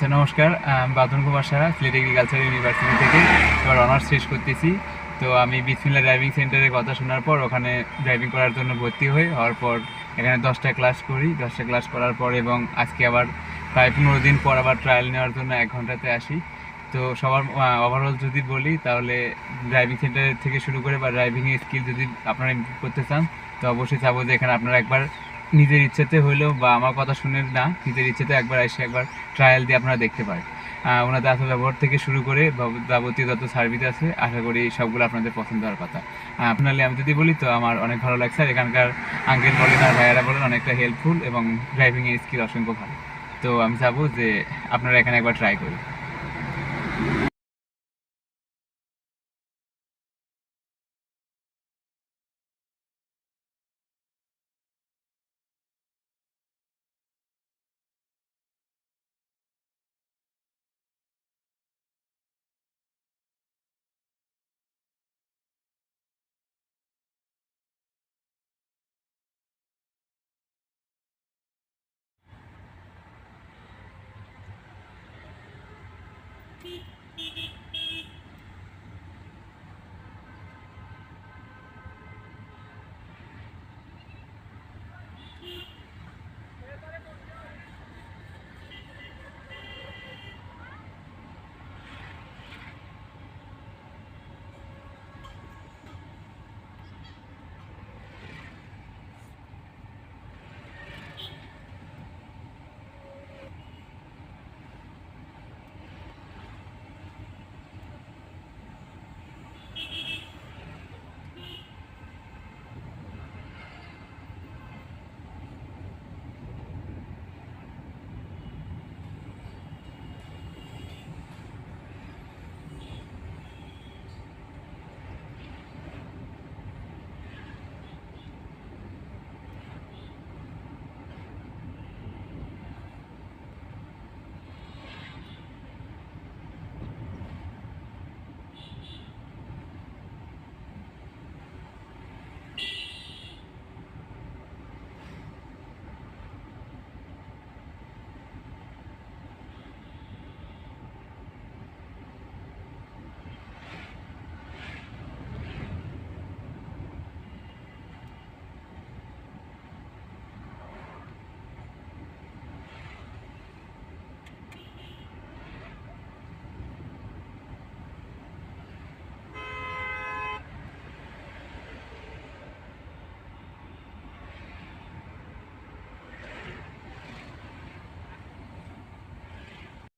আচ্ছা, নমস্কার। বাদন কুমার সাহা, সিলেট এগ্রিকালচার ইউনিভার্সিটি থেকে এবার অনার্স শেষ করতেছি। তো আমি বিসমিল্লাহ ড্রাইভিং সেন্টারে কথা শোনার পর ওখানে ড্রাইভিং করার জন্য ভর্তি হওয়ার পর এখানে 10টা ক্লাস করি। 10টা ক্লাস করার পর এবং আজকে আবার প্রায় 15 দিন পর আবার ট্রায়াল নেওয়ার জন্য 1 ঘন্টাতে আসি। তো সবার ওভারঅল যদি বলি তাহলে ড্রাইভিং সেন্টার থেকে শুরু করে বা ড্রাইভিংয়ের স্কিল যদি আপনারা ইমপ্রুভ করতে চান, তো অবশ্যই চাবো যে এখানে আপনারা একবার নিজের ইচ্ছেতে হইলেও বা আমার কথা শুনে না, নিজের ইচ্ছেতে একবার এসে একবার ট্রায়াল দিয়ে আপনারা দেখতে পারেন। ওনাদের আসল ব্যবহার থেকে শুরু করে যাবতীয় যত সার্ভিস আছে, আশা করি সবগুলো আপনাদের পছন্দ হওয়ার কথা। আপনার আমি যদি বলি তো আমার অনেক ভালো লাগছে। আর এখানকার আঙ্কেল বলেন আর ভাইয়ারা বলেন অনেকটা হেল্পফুল এবং ড্রাইভিংয়ের স্কিল অসংখ্য ভালো। তো আমি চাবো যে আপনারা এখানে একবার ট্রাই করুন।